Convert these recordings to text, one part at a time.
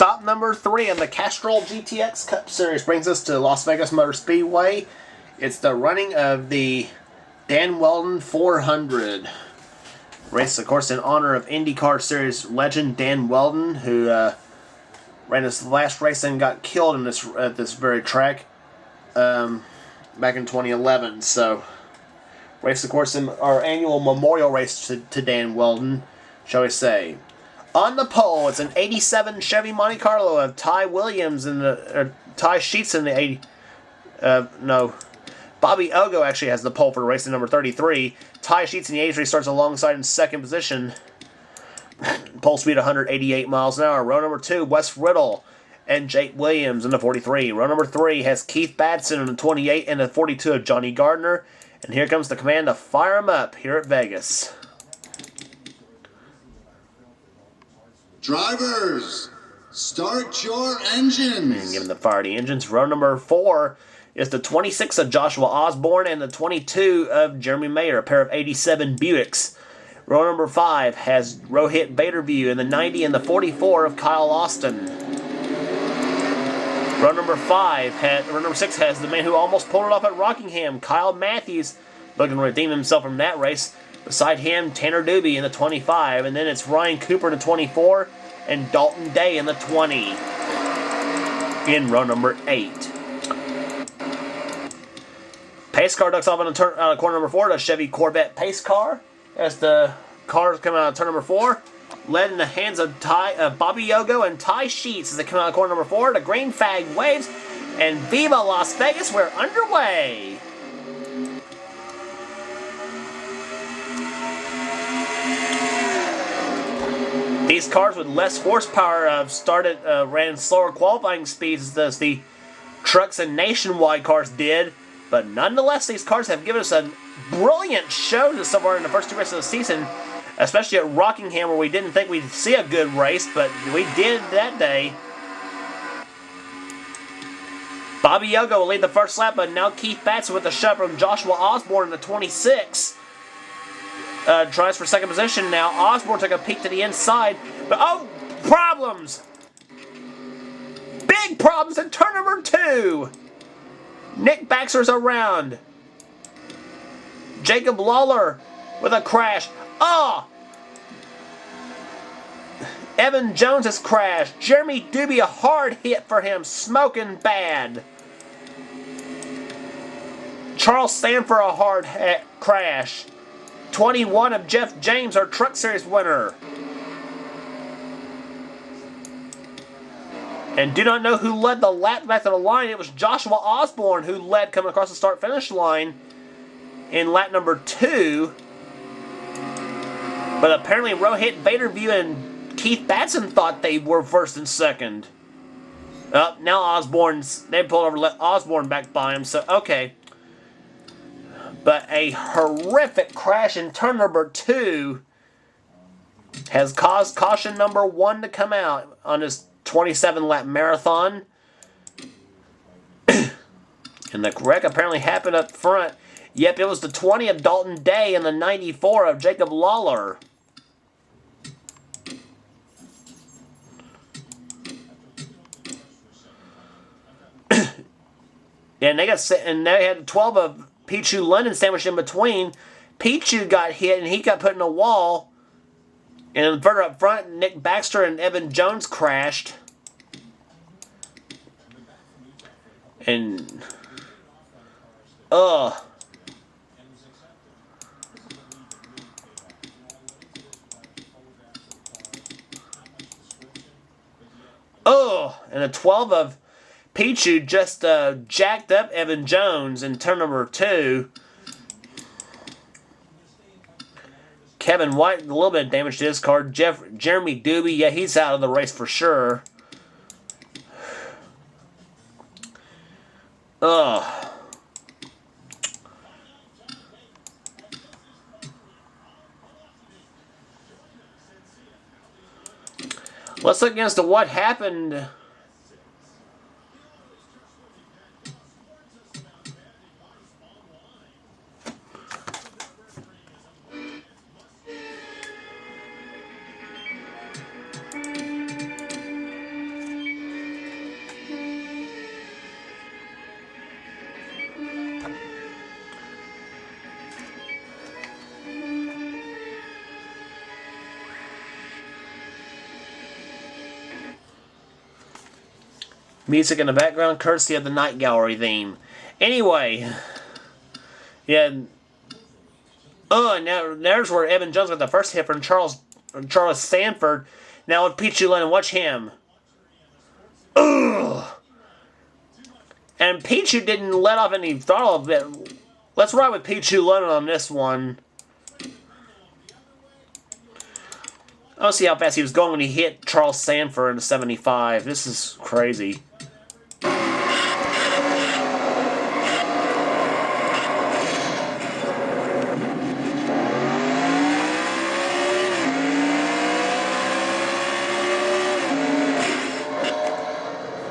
Stop number 3 in the Castrol GTX Cup Series brings us to Las Vegas Motor Speedway. It's the running of the Dan Wheldon 400. Race, of course, in honor of IndyCar Series legend Dan Wheldon, who ran his last race and got killed in at this very track back in 2011. So, race, of course, in our annual memorial race to Dan Wheldon, shall we say. On the pole, it's an 87 Chevy Monte Carlo of Ty Williams and Ty Sheets in the 80. No. Bobby Ogo actually has the pole for racing number 33. Ty Sheets in the 83 starts alongside in second position. Pole speed 188 miles an hour. Row number 2, Wes Riddle and Jake Williams in the 43. Row number 3 has Keith Batson in the 28 and the 42 of Johnny Gardner. And here comes the command to fire him up here at Vegas. Drivers, start your engines. And give him the fire the engines. Row number 4 is the 26 of Joshua Osborne and the 22 of Jeremy Mayer, a pair of 87 Buicks. Row number 5 has Rohit Baderview and the 90 and the 44 of Kyle Austin. Row number 6 has the man who almost pulled it off at Rockingham, Kyle Matthews, looking to redeem himself from that race. Beside him, Tanner Doobie in the 25, and then it's Ryan Cooper in the 24, and Dalton Day in the 20 in row number 8. Pace car ducks off on corner number 4, the Chevy Corvette pace car. As the cars come out of turn number 4, led in the hands of Bobby Ogo and Ty Sheets as they come out of corner number 4. The green flag waves, and Viva Las Vegas, we're underway. These cars with less horsepower ran slower qualifying speeds as the trucks and Nationwide cars did, but nonetheless, these cars have given us a brilliant show so far in the first 2 races of the season, especially at Rockingham, where we didn't think we'd see a good race, but we did that day. Bobby Ogo will lead the first lap, but now Keith Batson with a shove from Joshua Osborne in the 26. Tries for second position now. Osborne took a peek to the inside, but problems! Big problems in turn number 2. Nick Baxter's around. Jacob Lawler with a crash. Evan Jones has crashed. Jeremy Doobie, a hard hit for him, smoking bad. Charles Sanford, a hard crash. 21 of Jeff James, our Truck Series winner. And do not know who led the lap back to the line. It was Joshua Osborne who led coming across the start-finish line in lap number 2. But apparently Rohit Baderview and Keith Batson thought they were first and second. Now they pulled over, let Osborne back by him, so okay. But a horrific crash in turn number 2 has caused caution number 1 to come out on his 27-lap marathon. And the wreck apparently happened up front. Yep, it was the 20 of Dalton Day and the 94 of Jacob Lawler. And they had 12 of Pichu London sandwiched in between. Pichu got hit and he got put in a wall. And further up front, Nick Baxter and Evan Jones crashed. And and a 12 of Pichu just jacked up Evan Jones in turn number 2. Kevin White, a little bit of damage to his car. Jeremy Doobie, yeah, he's out of the race for sure. Let's look against what happened. Music in the background, courtesy of the Night Gallery theme. Anyway, yeah. Now there's where Evan Jones got the first hit from Charles Sanford. Now with Peachy Lennon, watch him. Ugh. And Peachy didn't let off any throttle of it. Let's ride with Peachy Lennon on this one. I'll see how fast he was going when he hit Charles Sanford in the 75. This is crazy.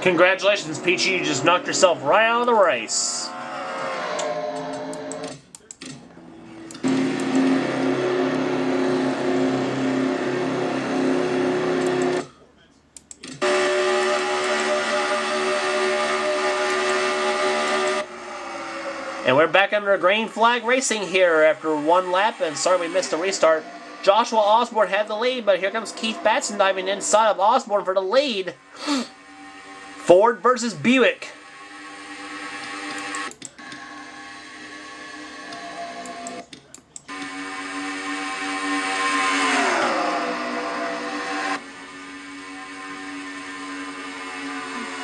Congratulations, Peachy. You just knocked yourself right out of the race. And we're back under green flag racing here after one lap, and sorry we missed the restart. Joshua Osborne had the lead, but here comes Keith Batson diving inside of Osborne for the lead. Ford versus Buick.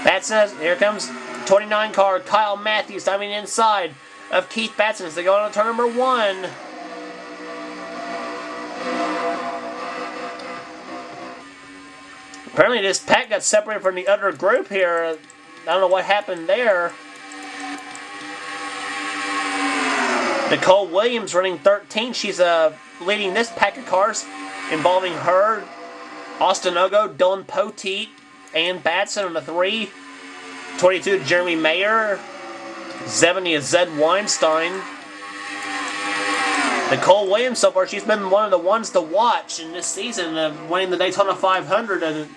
Batson, here comes 29 car Kyle Matthews diving inside of Keith Batson as they go on to turn number 1. Apparently this pack got separated from the other group here. I don't know what happened there. Nicole Williams running 13. She's leading this pack of cars involving her, Austin Ogo, Dylan Poteet, and Batson on the 3. 22 Jeremy Mayer. 70 is Zed Weinstein. Nicole Williams, so far, she's been one of the ones to watch in this season, winning the Daytona 500 and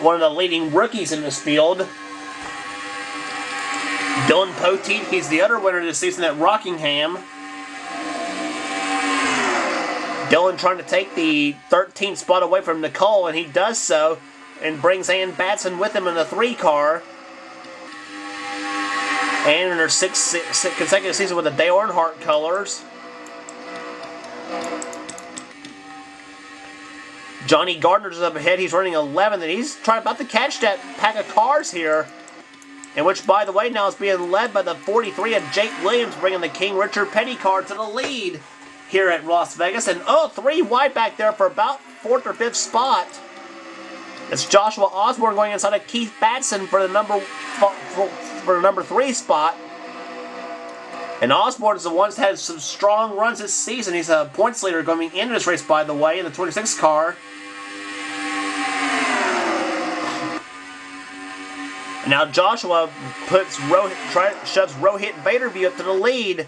one of the leading rookies in this field. Dylan Poteet, he's the other winner this season at Rockingham. Dylan trying to take the 13th spot away from Nicole, and he does so, and brings Ann Batson with him in the 3 car. And in her sixth consecutive season with the Dale Earnhardt colors. Johnny Gardner's up ahead. He's running 11th, and he's trying about to catch that pack of cars here. And which, by the way, now is being led by the 43 of Jake Williams, bringing the King Richard Petty car to the lead here at Las Vegas. And 3 wide back there for about 4th or 5th spot. It's Joshua Osborne going inside of Keith Batson for the number 3 spot. And Osborne is the one that's had some strong runs this season. He's a points leader going into this race, by the way, in the 26 car. And now Joshua shoves Rohit Vaderview up to the lead.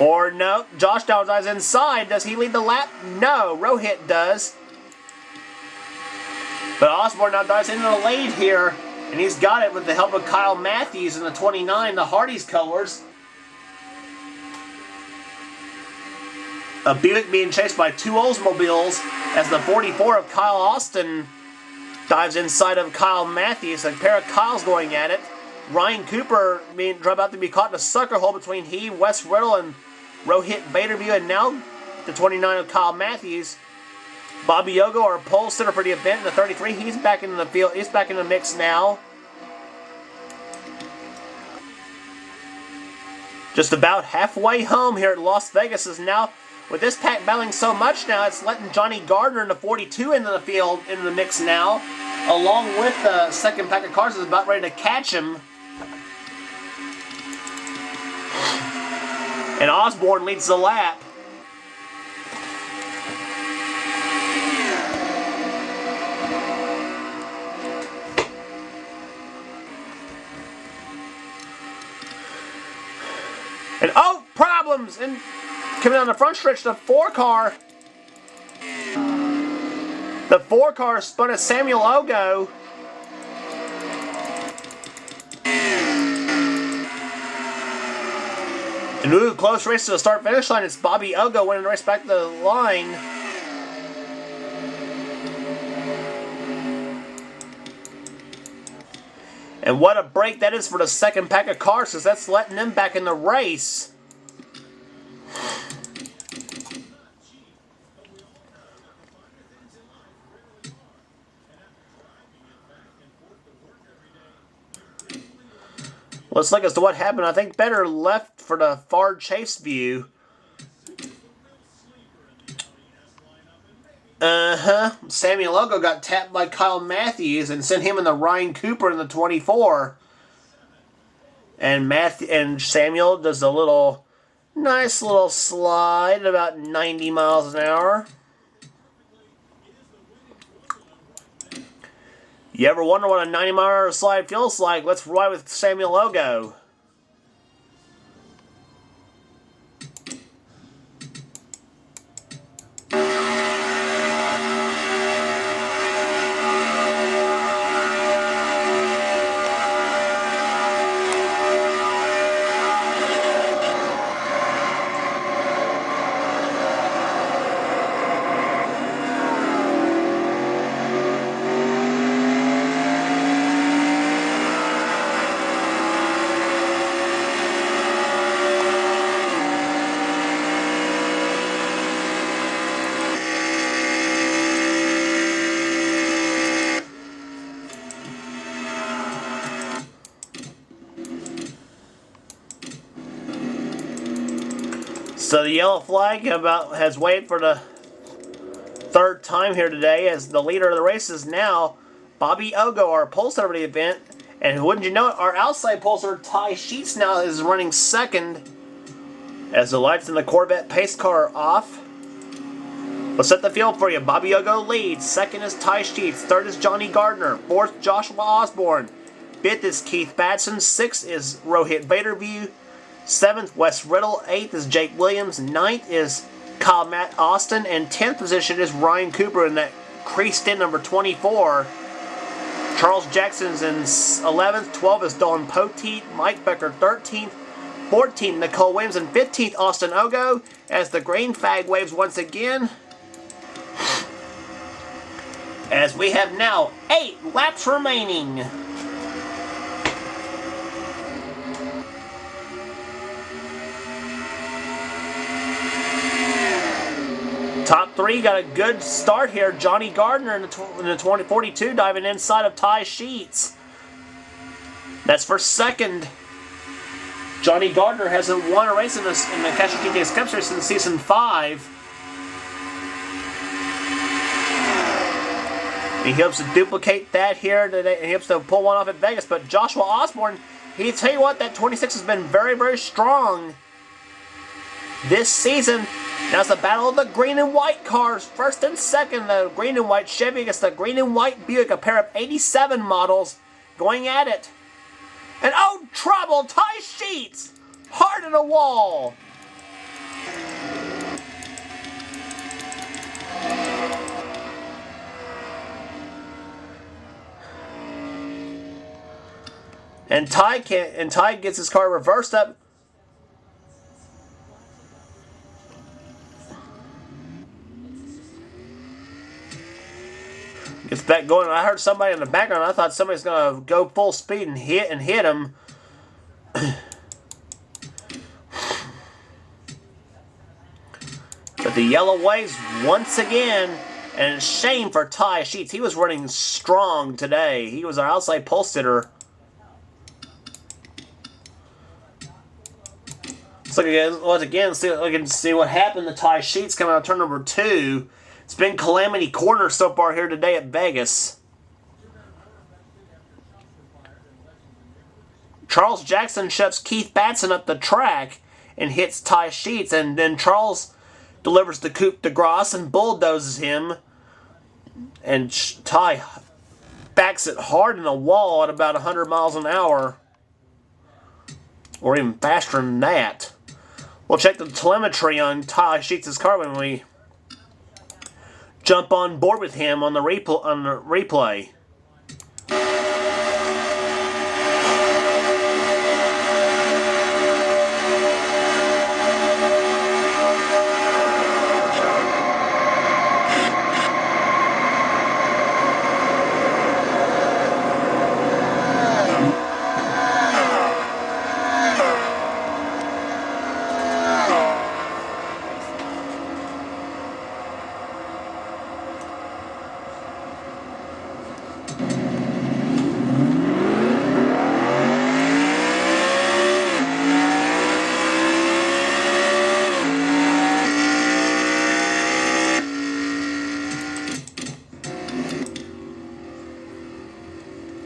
Or no, Josh now dives inside. Does he lead the lap? No, Rohit does. But Osborne now dives into the lead here. And he's got it with the help of Kyle Matthews in the 29, the Hardy's colors. A Buick being chased by 2 Oldsmobiles as the 44 of Kyle Austin dives inside of Kyle Matthews. A pair of Kyles going at it. Ryan Cooper being about to be caught in a sucker hole between he, Wes Riddle, and Rohit Vaderview. And now the 29 of Kyle Matthews. Bobby Yogo, our pole sitter for the event in the 33. He's back in the field. He's back in the mix now. Just about halfway home here at Las Vegas is now, with this pack battling so much now, it's letting Johnny Gardner in the 42 into the field, into the mix now, along with the second pack of cars is about ready to catch him. And Osborne leads the lap. And problems! And coming down the front stretch, the 4 car. The 4 car spun a Samuel Ogo. And close race to the start-finish line. It's Bobby Ogo winning the race back to the line. And what a break that is for the second pack of cars, because that's letting them back in the race. Looks like as to what happened, I think better left for the far chase view. Samuel Logo got tapped by Kyle Matthews and sent him in the Ryan Cooper in the 24. And Samuel does a nice little slide at about 90 miles an hour. You ever wonder what a 90-mile-an-hour slide feels like? Let's ride with Samuel Logo. So the yellow flag has waited for the third time here today, as the leader of the race is now Bobby Ogo, our pole sitter of the event. And wouldn't you know it, our outside pole sitter Ty Sheets now is running second as the lights in the Corvette pace car are off. We'll set the field for you. Bobby Ogo leads. Second is Ty Sheets. Third is Johnny Gardner. Fourth, Joshua Osborne. Fifth is Keith Batson. Sixth is Rohit Vaderview. 7th, Wes Riddle. 8th is Jake Williams. 9th is Kyle Matt Austin. And 10th position is Ryan Cooper in that creased in number 24. Charles Jackson's in 11th. 12th is Don Poteet. Mike Becker 13th. 14th, Nicole Williams. And 15th, Austin Ogo. As the green flag waves once again. As we have now 8 laps remaining. Top 3 got a good start here. Johnny Gardner in the 2042 diving inside of Ty Sheets. That's for second. Johnny Gardner hasn't won a race in the Castrol GTX Cup Series since season 5. He hopes to duplicate that here today. He hopes to pull one off at Vegas. But Joshua Osborne, he tell you what, that 26 has been very, very strong this season. Now it's the battle of the green and white cars. First and second, the green and white Chevy against the green and white Buick, a pair of 87 models going at it. And oh, trouble! Ty Sheets! Hard in the wall! And Ty gets his car reversed up. Gets back going. I heard somebody in the background. I thought somebody's gonna go full speed and hit him. But the yellow waves once again, and it's shame for Ty Sheets. He was running strong today. He was our outside pole sitter. Let's look again. Once again, see what happened to Ty Sheets coming out of turn number 2. It's been Calamity Corner so far here today at Vegas. Charles Jackson shoves Keith Batson up the track and hits Ty Sheets, and then Charles delivers the coup de grace and bulldozes him, and Ty backs it hard in the wall at about 100 miles an hour, or even faster than that. We'll check the telemetry on Ty Sheets' car when we jump on board with him on the replay.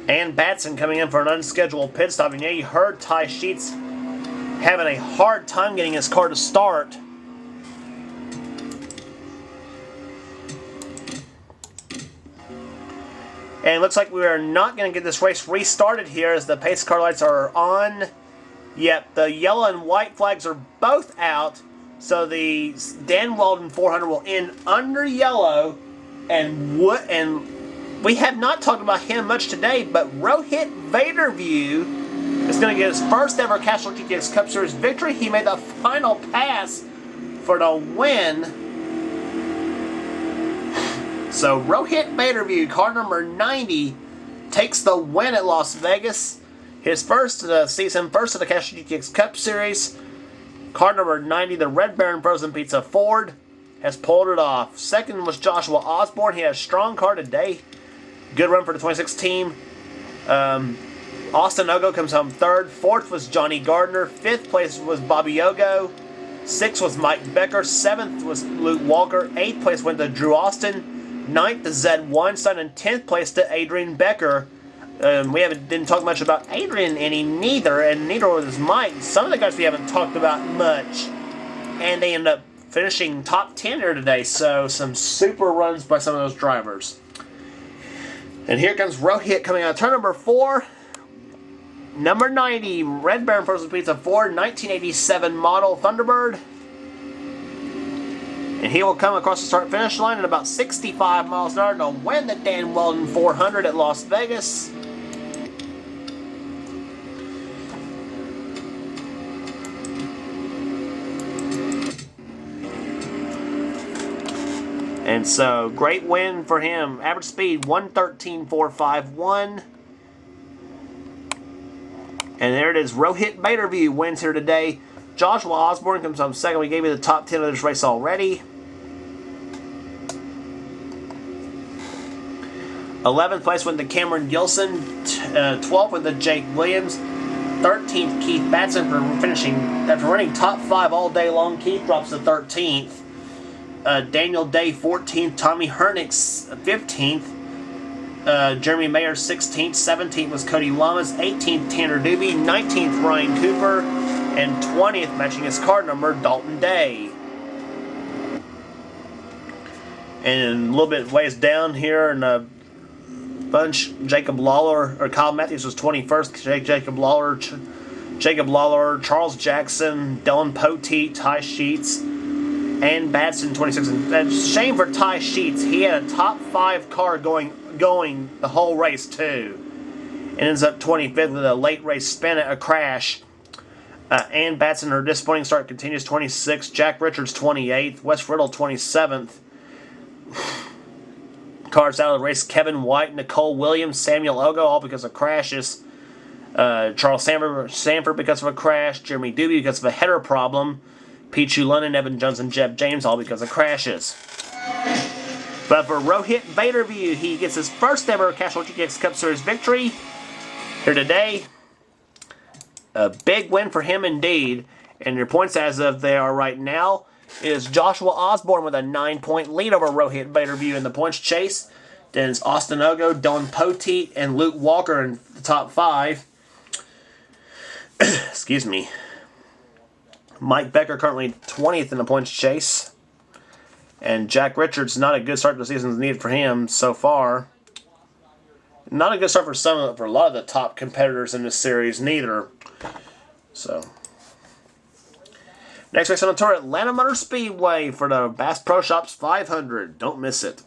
And Batson coming in for an unscheduled pit stop. And yeah, you heard Ty Sheets having a hard time getting his car to start. And it looks like we are not going to get this race restarted here as the pace car lights are on. Yep, the yellow and white flags are both out. So the Dan Wheldon 400 will end under yellow. And we have not talked about him much today, but Rohit Vaderview is going to get his first ever Castrol GTX Cup Series victory. He made the final pass for the win. So Rohit Vaderview, car number 90, takes the win at Las Vegas. His first season, first of the Castrol GTX Cup Series. Car number 90, the Red Baron Frozen Pizza Ford, has pulled it off. Second was Joshua Osborne. He had a strong car today. Good run for the 26 team. Austin Ogo comes home third. Fourth was Johnny Gardner. Fifth place was Bobby Ogo. Sixth was Mike Becker. Seventh was Luke Walker. Eighth place went to Drew Austin. Ninth to Zed Weinstein. And 10th place to Adrian Becker. We didn't talk much about Adrian neither, and neither was Mike. Some of the guys we haven't talked about much. And they end up finishing top 10 here today. So some super runs by some of those drivers. And here comes Rohit coming out of turn number 4. Number 90, Red Baron Frozen Pizza Ford, 1987 model Thunderbird. And he will come across the start-finish line at about 65 miles an hour to win the Dan Wheldon 400 at Las Vegas. And so, great win for him. Average speed, 113.451. And there it is. Rohit Vaderview wins here today. Joshua Osborne comes home second. We gave you the top 10 of this race already. 11th place went to Cameron Gilson. 12th went to Jake Williams. 13th, Keith Batson for finishing. After running top 5 all day long, Keith drops to 13th. Daniel Day 14th. Tommy Hernix 15th. Jeremy Mayer 16th. 17th was Cody Lamas. 18th, Tanner Doobie. 19th, Ryan Cooper. And 20th, matching his car number, Dalton Day. And a little bit ways down here in the bunch, Jacob Lawler, or Kyle Matthews was 21st. Jacob Lawler, Charles Jackson, Dylan Poteet, Ty Sheets, and Batson 26th. And shame for Ty Sheets. He had a top 5 car going the whole race too. And ends up 25th with a late race spin at a crash. Ann Batson, her disappointing start continues, 26th. Jack Richards, 28th. Wes Riddle, 27th. Cars out of the race, Kevin White, Nicole Williams, Samuel Ogo, all because of crashes. Charles Sanford because of a crash. Jeremy Doobie because of a header problem. Pichu London, Evan Jones, and Jeb James, all because of crashes. But for Rohit Vaderview, he gets his first ever Castrol GTX Cup Series victory here today. A big win for him indeed. And your points as of they are right now is Joshua Osborne with a 9-point lead over Rohit Vaderview in the points chase. Then it's Austin Ogo, Dylan Poteet, and Luke Walker in the top 5. Excuse me. Mike Becker currently 20th in the points chase. And Jack Richards, not a good start to the season is needed for him so far. Not a good start for a lot of the top competitors in this series neither. So, next race on the tour, Atlanta Motor Speedway for the Bass Pro Shops 500. Don't miss it.